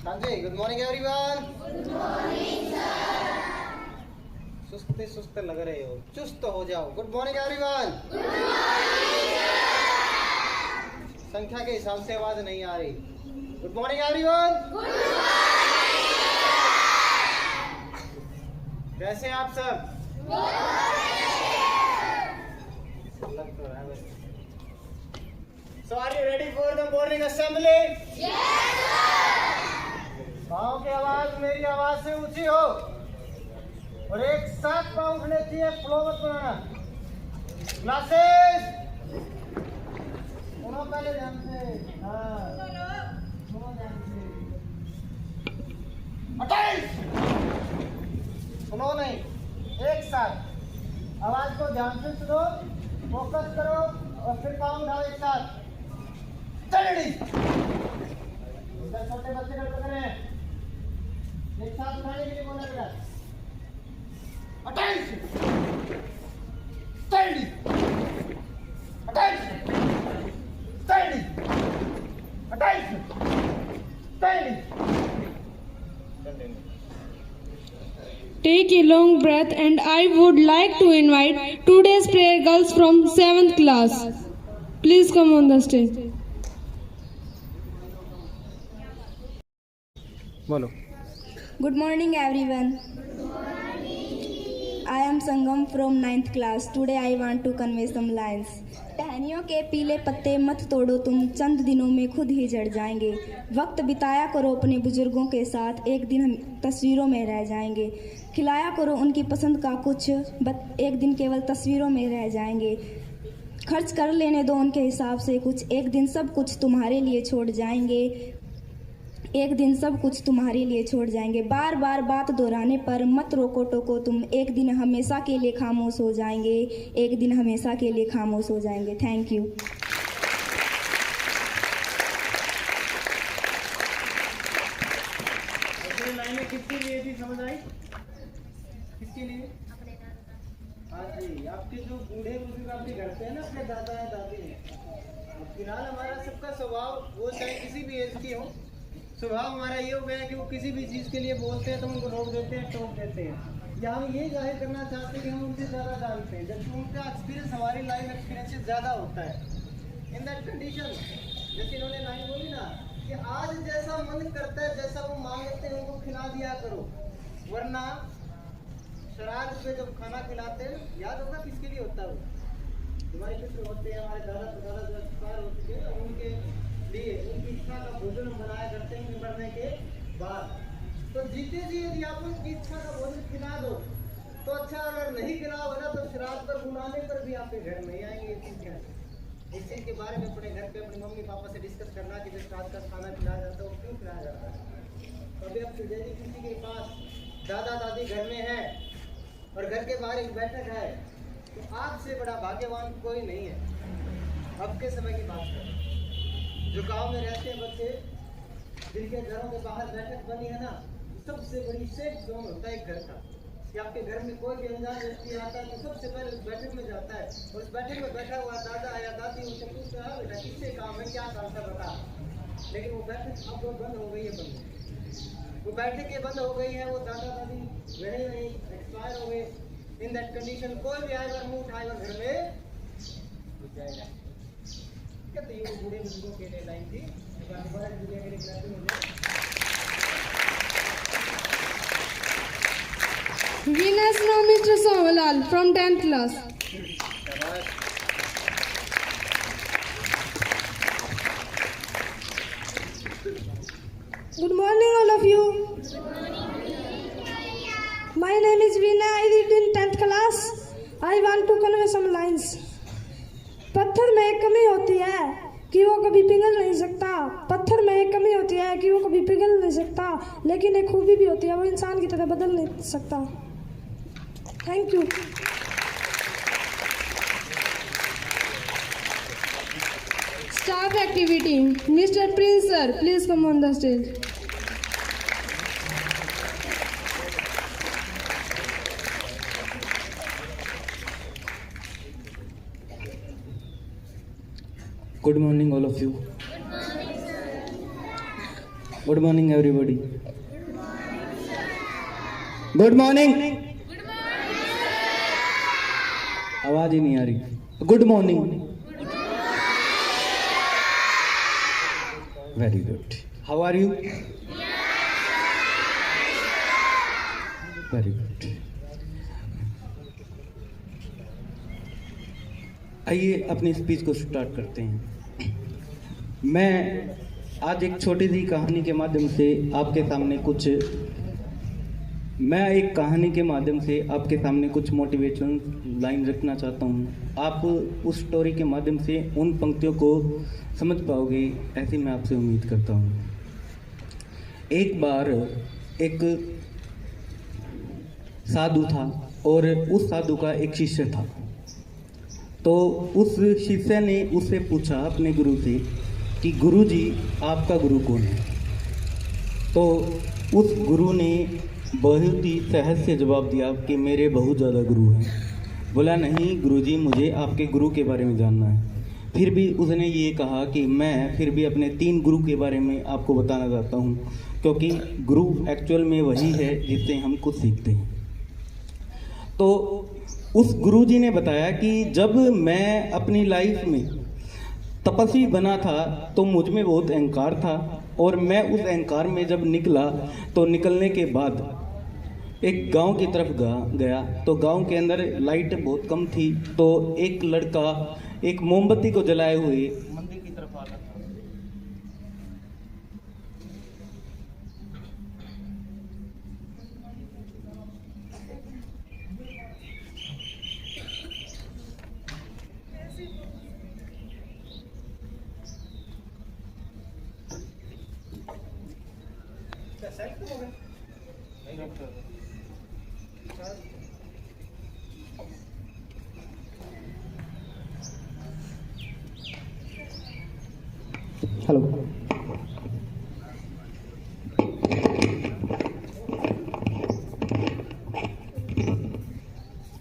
Sanjay, good morning everyone. Good morning sir. सुस्ते सुस्ते लग रहे हो, चुस्त हो जाओ. Good morning everyone. Good morning sir. संख्या के हिसाब से आवाज नहीं आ रही. Good morning everyone. Good morning sir. कैसे आप सब? Good morning. So are you ready for the morning assembly? Yes sir. पाँव की आवाज मेरी आवाज से ऊंची हो और एक साथ पाँव उठने चाहिए. फ्लो मत बनाना. क्लासेस सुनो पहले ध्यान से. हाँ सुनो ध्यान से. अटेंशन. सुनो नहीं, एक साथ आवाज को ध्यान से सुनो, फोकस करो और फिर पाँव उठाओ एक साथ. चलिए छोटे बच्चे कर रहे हैं. एक साथ उठाने के लिए बोला गया. Attention. Study. Attention. Study. Attention. Study. Take a long breath and I would like to invite today's prayer girls from 7th class. Please come on the stage. बोलो. Good morning everyone. I am Sangam from 9th class. Today I want to convey some lines. टहनियों के पीले पत्ते मत तोड़ो तुम, चंद दिनों में खुद ही झड़ जाएंगे. वक्त बिताया करो अपने बुजुर्गों के साथ, एक दिन हम तस्वीरों में रह जाएंगे. खिलाया करो उनकी पसंद का कुछ, एक दिन केवल तस्वीरों में रह जाएंगे. खर्च कर लेने दो उनके हिसाब से कुछ, एक दिन सब कुछ तुम्हारे लिए छोड़ जाएंगे. एक दिन सब कुछ तुम्हारे लिए छोड़ जाएंगे. बार बार बात दोहराने पर मत रोको टोको तुम, एक दिन हमेशा के लिए खामोश हो जाएंगे. एक दिन हमेशा के लिए खामोश हो जाएंगे. Thank you. लाइनें किसके लिए थी, समझ आई? किसके लिए? हाँ जी, आपके जो बूढ़े बुजुर्ग आपके घर पे है ना, अपने दादा है दादी है. फिलहाल हमारा सबका स्वभाव, वो चाहे किसी भी एज की हो, स्वभाव हमारा ये हो गया है कि वो किसी भी चीज़ के लिए बोलते हैं तो उनको रोक देते हैं, टोक देते हैं, या हम ये जाहिर करना चाहते हैं कि हम उनसे ज़्यादा जानते हैं, जबकि उनका एक्सपीरियंस हमारी लाइफ एक्सपीरियंस से ज़्यादा होता है. इन दैट कंडीशन, जैसे इन्होंने लाइन बोली ना कि आज जैसा मन करता है, जैसा वो मांगते हैं उनको खिला दिया करो, वरना श्राद्ध पे जब खाना खिलाते हैं, याद होगा किसके लिए होता है वो? हमारे पितृ होते हैं, हमारे दादा दादा जो एक्सपायर हो चुके हैं, उनके लिए उनकी इच्छा का भोजन हम बनाया करते हैं मरने के बाद. तो जीते जी यदि आप उनकी इच्छा का भोजन खिला दो तो अच्छा, अगर नहीं खिलाओगे ना तो श्राद्ध पर बुलाने पर भी आपके घर नहीं आएंगे. इस चीज़ के बारे में अपने घर पे अपने मम्मी पापा से डिस्कस करना कि जो श्राद्ध का खाना खिलाया जाता है वो क्यों खिलाया जाता है. कभी आप यदि किसी के पास दादा दादी घर में है और घर के बाहर एक बैठक है तो आपसे बड़ा भाग्यवान कोई नहीं है. अब के समय की बात करें, जो गांव में रहते हैं बच्चे, जिनके घरों के बाहर बैठक बनी है ना, सबसे बड़ी सेफ जोन होता है घर का. कि आपके घर में कोई भी अनजान व्यक्ति आता है तो सबसे पहले उस बैठक में जाता है और उस बैठक में बैठा हुआ दादा या दादी उनसे पूछता है, बेटा किससे काम है, क्या काम था बता. लेकिन वो बैठक अब वो बंद हो गई है. वो बैठक ये बंद हो गई है, वो दादा दादी रहे नहीं, एक्सपायर हो गए. इन दैट कंडीशन कोई भी आएगा मुंह उठाएगा घर में घुस जाएगा. तो ये बूढ़े बुजुर्गों के लिए लाइन थी. Winners now Mr. Somalal from 10th class. Good morning all of you. My name is Veena. I read in 10th class. I want to convey some lines. पत्थर में एक कमी होती है कि वो कभी पिघल नहीं सकता. पत्थर में एक कमी होती है कि वो कभी पिघल नहीं सकता, लेकिन एक खूबी भी होती है, वो इंसान की तरह बदल नहीं सकता. Thank you. Staff activity. Mr. Prince sir, please come on the stage. Good morning all of you. Good morning everybody. Good morning. आवाज ही नहीं आ रही। Good morning. Very good. How are you? Very good. आइए अपनी speech को start करते हैं। मैं आज एक छोटी सी कहानी के माध्यम से आपके सामने कुछ मोटिवेशन लाइन रखना चाहता हूँ। आप उस स्टोरी के माध्यम से उन पंक्तियों को समझ पाओगे, ऐसी मैं आपसे उम्मीद करता हूँ। एक बार एक साधु था और उस साधु का एक शिष्य था। तो उस शिष्य ने उससे पूछा अपने गुरु से कि गुरुजी, आपका गुरु कौन है? तो उस गुरु ने बहुत ही सहज से जवाब दिया कि मेरे बहुत ज़्यादा गुरु हैं। बोला नहीं गुरुजी, मुझे आपके गुरु के बारे में जानना है। फिर भी उसने ये कहा कि मैं फिर भी अपने 3 गुरु के बारे में आपको बताना चाहता हूँ, क्योंकि गुरु एक्चुअल में वही है जिससे हम कुछ सीखते हैं। तो उस गुरुजी ने बताया कि जब मैं अपनी लाइफ में तपस्वी बना था तो मुझ में बहुत अहंकार था, और मैं उस अहंकार में जब निकला तो निकलने के बाद एक गांव की तरफ गया तो गांव के अंदर लाइट बहुत कम थी। तो एक लड़का एक मोमबत्ती को जलाए हुए मंदिर की तरफ आ रहा था। हेलो।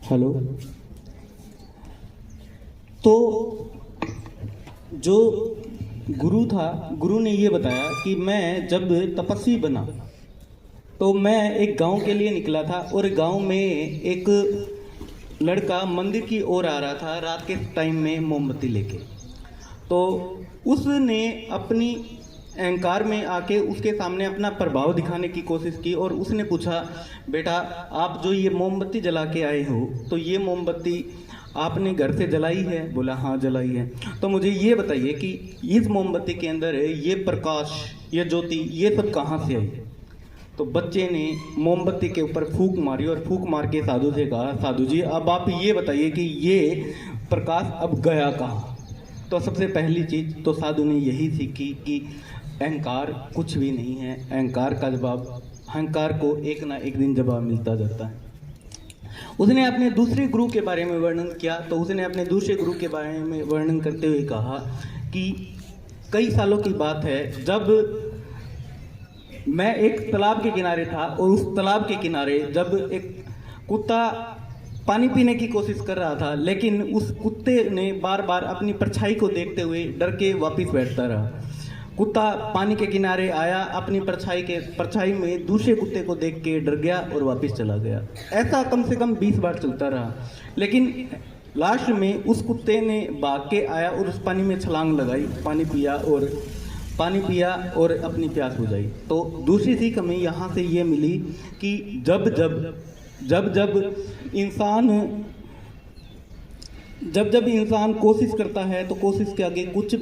हेलो। तो जो गुरु था, गुरु ने ये बताया कि मैं जब तपस्वी बना तो मैं एक गांव के लिए निकला था, और गांव में एक लड़का मंदिर की ओर आ रहा था रात के टाइम में मोमबत्ती लेके। तो उसने अपनी अहंकार में आके उसके सामने अपना प्रभाव दिखाने की कोशिश की, और उसने पूछा, बेटा आप जो ये मोमबत्ती जला के आए हो, तो ये मोमबत्ती आपने घर से जलाई है? बोला हाँ जलाई है। तो मुझे ये बताइए कि इस मोमबत्ती के अंदर ये प्रकाश, ये ज्योति, ये सब कहाँ से आई? तो बच्चे ने मोमबत्ती के ऊपर फूंक मारी और फूंक मार के साधु से कहा, साधु जी अब आप ये बताइए कि ये प्रकाश अब गया कहाँ? तो सबसे पहली चीज़ तो साधु ने यही सीखी कि अहंकार कुछ भी नहीं है। अहंकार को एक ना एक दिन जवाब मिलता जाता है। उसने अपने दूसरे गुरु के बारे में वर्णन किया। तो उसने अपने दूसरे गुरु के बारे में वर्णन करते हुए कहा कि कई सालों की बात है, जब मैं एक तालाब के किनारे था, और उस तालाब के किनारे जब एक कुत्ता पानी पीने की कोशिश कर रहा था, लेकिन उस कुत्ते ने बार बार अपनी परछाई को देखते हुए डर के वापस बैठता रहा। कुत्ता पानी के किनारे आया, अपनी परछाई में दूसरे कुत्ते को देख के डर गया और वापस चला गया। ऐसा कम से कम 20 बार चलता रहा, लेकिन लास्ट में उस कुत्ते ने भाग के आया और उस पानी में छलांग लगाई, पानी पिया और अपनी प्यास बुझाई। तो दूसरी सीख हमें यहाँ से ये मिली कि जब इंसान कोशिश करता है तो कोशिश के आगे कुछ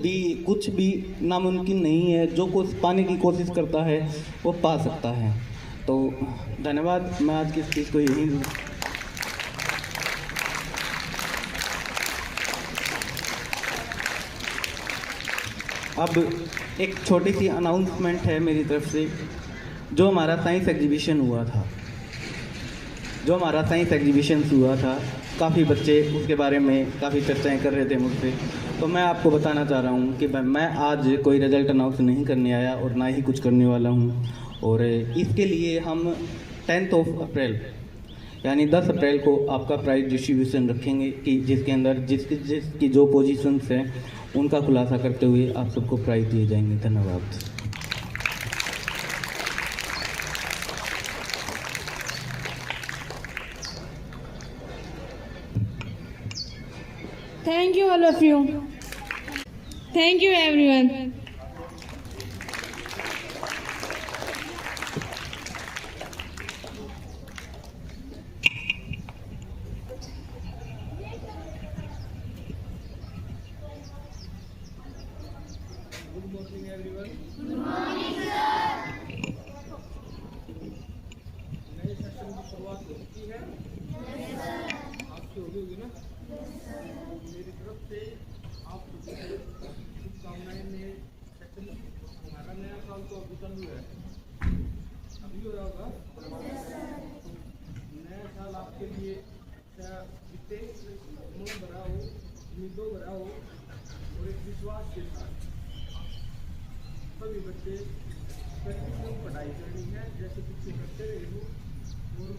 भी नामुमकिन नहीं है। जो कुछ पाने की कोशिश करता है वो पा सकता है। तो धन्यवाद। मैं आज की स्पीच को यहीं अब एक छोटी सी अनाउंसमेंट है मेरी तरफ से। जो हमारा साइंस एग्जीबिशन हुआ था, काफ़ी बच्चे उसके बारे में काफ़ी चर्चाएं कर रहे थे मुझसे। तो मैं आपको बताना चाह रहा हूं कि मैं आज कोई रिजल्ट अनाउंस नहीं करने आया और ना ही कुछ करने वाला हूं। और इसके लिए हम 10 अप्रैल यानी 10 अप्रैल को आपका प्राइज डिस्ट्रीब्यूशन रखेंगे कि जिसके अंदर जिसकी जो पोजीशंस हैं उनका खुलासा करते हुए आप सबको प्राइज दिए जाएंगे। धन्यवाद। Thank you all of you. Thank you everyone. Good morning everyone. Good morning sir. नए सेशन की शुरुआत हो चुकी है। आपकी होगी ना? मेरी तरफ से आप शुभकामनाएं। नए सेशन हमारा नया साल तो अभी चालू है, अभी हो रहा होगा। नया साल आपके लिए बीते उमंग भरा हो, उम्मीदों भरा हो और एक विश्वास के साथ सभी बच्चे कंटिन्यू पढ़ाई करनी है जैसे पीछे करते रहे हो और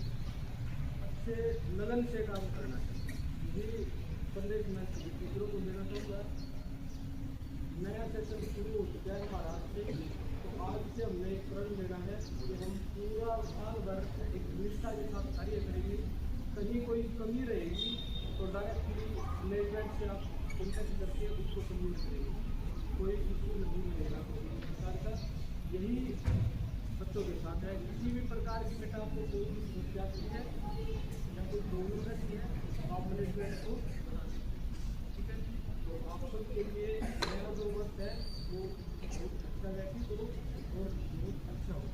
अच्छे लगन से काम करना है। ये संदेश मैं सभी टीचरों को देना चाहूँगा। नया सेशन शुरू हो चुका है हमारा आज से, तो आज से हमने एक प्रण लेना है कि हम पूरा साल भर एक निष्ठा के साथ कार्य करेंगे। कहीं कोई कमी रहेगी तो डायरेक्टली मैनेजमेंट से आप कॉन्टेक्ट करके उसको कम्यूट करेंगे, कोई इशू नहीं मिलेगा का। यही बच्चों के साथ है। किसी भी प्रकार की बेटा आपको कोई भी समस्या है या कोई प्रॉब्लम रहती है आप मैनेजमेंट को, ठीक है, तो आप सबके लिए नया जो वर्क है वो बहुत अच्छा रहती तो और बहुत अच्छा हो।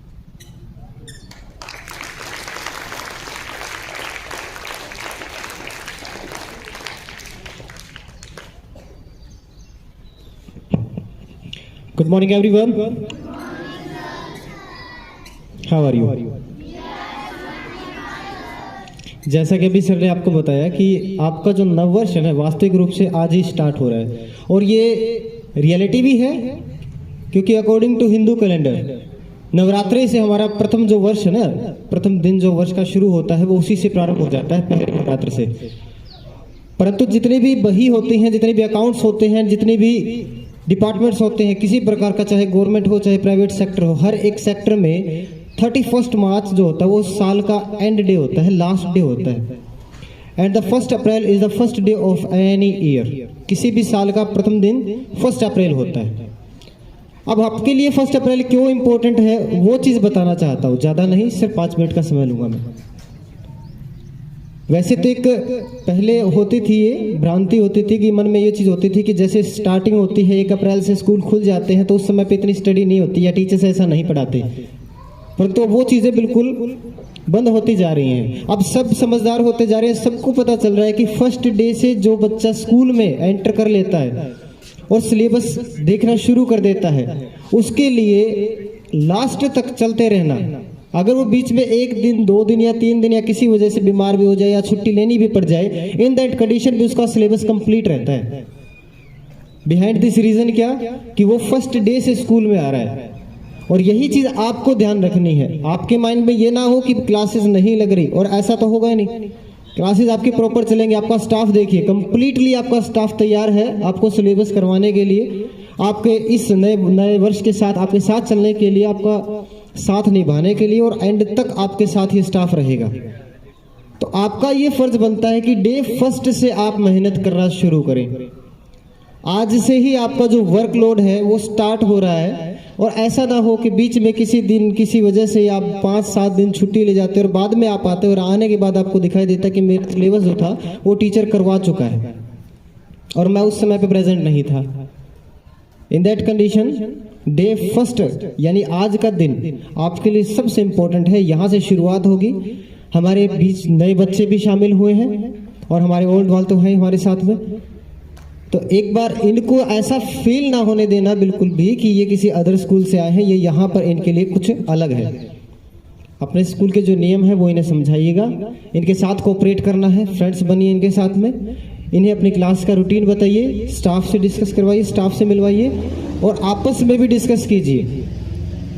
Good morning everyone. How are you? जैसा कि अभी सर ने आपको बताया कि आपका जो नववर्ष है ना वास्तविक रूप से आज ही स्टार्ट हो रहा है और ये रियलिटी भी है क्योंकि according to Hindu calendar Navratri से हमारा प्रथम जो वर्ष है ना, प्रथम दिन जो वर्ष का शुरू होता है वो उसी से प्रारंभ हो जाता है, पहले नवरात्र से। परंतु जितने भी बही होते हैं, जितने भी अकाउंट्स होते हैं, जितने भी डिपार्टमेंट्स होते हैं किसी प्रकार का, चाहे गवर्नमेंट हो चाहे प्राइवेट सेक्टर हो, हर एक सेक्टर में 31 मार्च जो होता है वो साल का एंड डे होता है, लास्ट डे होता है। And the 1 April is the first day of any year. किसी भी साल का प्रथम दिन 1 अप्रैल होता है। अब आपके लिए 1 अप्रैल क्यों इम्पोर्टेंट है वो चीज़ बताना चाहता हूँ, ज़्यादा नहीं, सिर्फ 5 मिनट का समय लूँगा मैं। वैसे तो एक पहले होती थी, ये भ्रांति होती थी कि मन में ये चीज़ होती थी कि जैसे स्टार्टिंग होती है 1 अप्रैल से स्कूल खुल जाते हैं तो उस समय पे इतनी स्टडी नहीं होती या टीचर्स ऐसा नहीं पढ़ाते, परंतु वो चीज़ें बिल्कुल बंद होती जा रही हैं। अब सब समझदार होते जा रहे हैं, सबको पता चल रहा है कि फर्स्ट डे से जो बच्चा स्कूल में एंटर कर लेता है और सिलेबस देखना शुरू कर देता है उसके लिए लास्ट तक चलते रहना। अगर वो बीच में 1 दिन 2 दिन या 3 दिन या किसी वजह से बीमार भी हो जाए या छुट्टी लेनी भी पड़ जाए, इन दैट कंडीशन भी उसका सिलेबस कंप्लीट रहता है। बिहाइंड दिस रीजन क्या कि वो फर्स्ट डे से स्कूल में आ रहा है। और यही चीज आपको ध्यान रखनी है, आपके माइंड में ये ना हो कि क्लासेस नहीं लग रही, और ऐसा तो होगा नहीं, क्लासेस आपकी प्रॉपर चलेंगे। आपका स्टाफ देखिए, कंप्लीटली आपका स्टाफ तैयार है आपको सिलेबस करवाने के लिए, आपके इस नए वर्ष के साथ आपके साथ चलने के लिए, आपका साथ निभाने के लिए, और एंड तक आपके साथ ये स्टाफ रहेगा। तो आपका ये फर्ज बनता है कि डे 1 से आप मेहनत करना शुरू करें। आज से ही आपका जो वर्कलोड है वो स्टार्ट हो रहा है, और ऐसा ना हो कि बीच में किसी दिन किसी वजह से आप 5-7 दिन छुट्टी ले जाते और बाद में आप आते और आने के बाद आपको दिखाई देता कि मेरा सिलेबस जो था वो टीचर करवा चुका है और मैं उस समय पे प्रेजेंट नहीं था। इन दैट कंडीशन डे 1 यानी आज का दिन आपके लिए सबसे इम्पोर्टेंट है। यहाँ से शुरुआत होगी। हमारे बीच नए बच्चे भी शामिल हुए हैं और हमारे ओल्ड वाले तो हैं हमारे साथ में, तो एक बार इनको ऐसा फील ना होने देना बिल्कुल भी कि ये किसी अदर स्कूल से आए हैं, ये यहाँ पर इनके लिए कुछ अलग है। अपने स्कूल के जो नियम है वो इन्हें समझाइएगा, इनके साथ कोऑपरेट करना है, फ्रेंड्स बनिए इनके साथ में, इन्हें अपनी क्लास का रूटीन बताइए, स्टाफ से डिस्कस करवाइए, स्टाफ से मिलवाइए और आपस में भी डिस्कस कीजिए।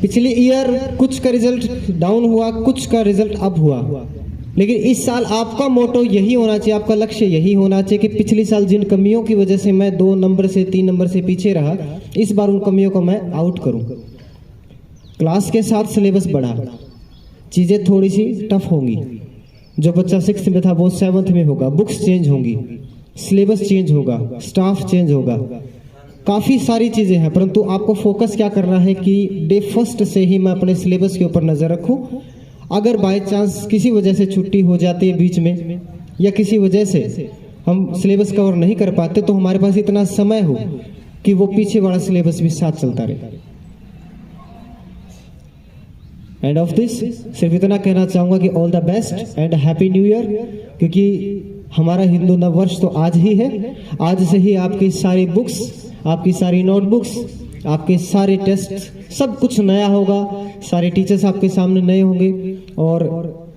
पिछले ईयर कुछ का रिजल्ट डाउन हुआ, कुछ का रिजल्ट अप हुआ, लेकिन इस साल आपका मोटो यही होना चाहिए, आपका लक्ष्य यही होना चाहिए कि पिछले साल जिन कमियों की वजह से मैं 2 नंबर से 3 नंबर से पीछे रहा, इस बार उन कमियों को मैं आउट करूं। क्लास के साथ सिलेबस बढ़ा, चीज़ें थोड़ी सी टफ होंगी, जो बच्चा 6th में था वो 7th में होगा, बुक्स चेंज होंगी, सिलेबस चेंज होगा, स्टाफ चेंज होगा, काफ़ी सारी चीज़ें हैं, परंतु आपको फोकस क्या करना है कि डे फर्स्ट से ही मैं अपने सिलेबस के ऊपर नज़र रखूं। अगर बाय चांस किसी वजह से छुट्टी हो जाती है बीच में या किसी वजह से हम सिलेबस कवर नहीं कर पाते तो हमारे पास इतना समय हो कि वो पीछे वाला सिलेबस भी साथ चलता रहे। एंड ऑफ दिस सिर्फ इतना कहना चाहूँगा कि all the best and happy new year, क्योंकि हमारा हिंदू नव वर्ष तो आज ही है। आज से ही आपकी सारी बुक्स, आपकी सारी नोटबुक्स, आपके सारे टेस्ट, सब कुछ नया होगा। सारे टीचर्स आपके सामने नए होंगे और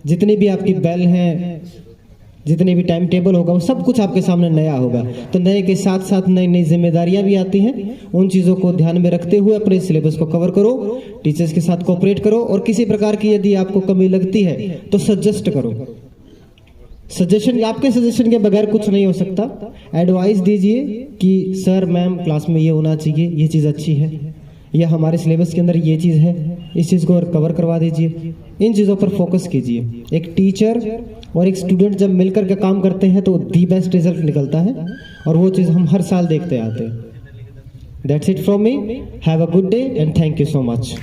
जितनी भी आपकी बेल हैं, जितने भी टाइम टेबल होगा, वो सब कुछ आपके सामने नया होगा। तो नए के साथ साथ नई नई जिम्मेदारियां भी आती हैं। उन चीज़ों को ध्यान में रखते हुए अपने सिलेबस को कवर करो, टीचर्स के साथ कोऑपरेट करो और किसी प्रकार की यदि आपको कमी लगती है तो सजेस्ट करो। सजेशन, आपके सजेशन के बगैर कुछ नहीं हो सकता। एडवाइस दीजिए कि सर मैम क्लास में ये होना चाहिए, ये चीज़ अच्छी है, या हमारे सिलेबस के अंदर ये चीज़ है, इस चीज़ को कवर करवा दीजिए। इन चीज़ों पर फोकस कीजिए। एक टीचर और एक स्टूडेंट जब मिलकर के काम करते हैं तो दी बेस्ट रिजल्ट निकलता है और वो चीज़ हम हर साल देखते आते हैं। That's it from me. Have a good day and thank you so much.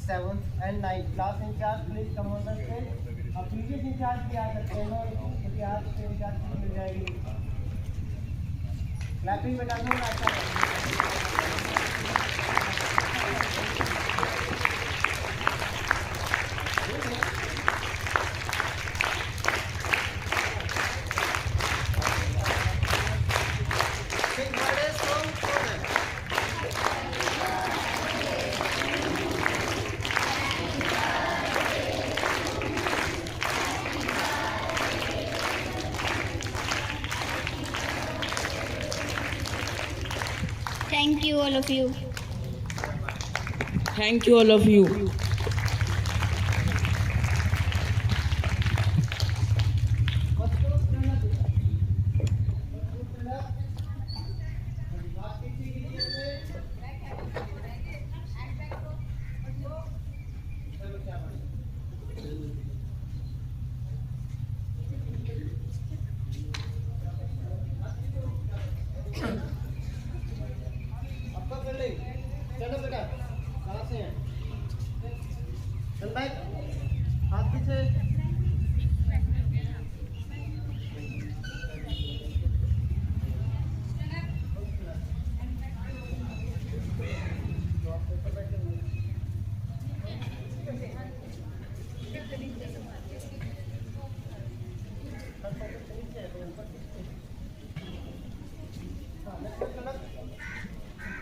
Seventh and ninth class incharge please come on the stage. अब प्रीवियस इंचार्ज भी आ सकते हैं और इतिहास के इंचार्ज की मिल जाएगी। क्लैपिंग में डालना अच्छा Thank you all of you. Thank you all of you. चलो बेटा, कहाँ से हैं? चल बैठ, हाथ पीछे।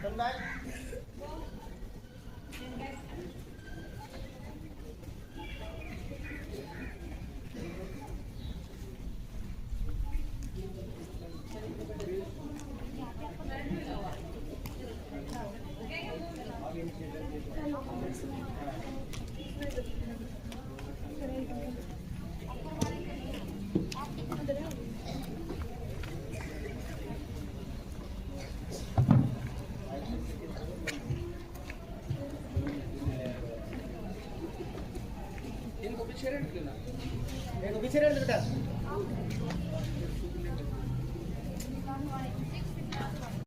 चल बैठ। इनको पीछे रख देना, इनको पीछे रख दे बेटा।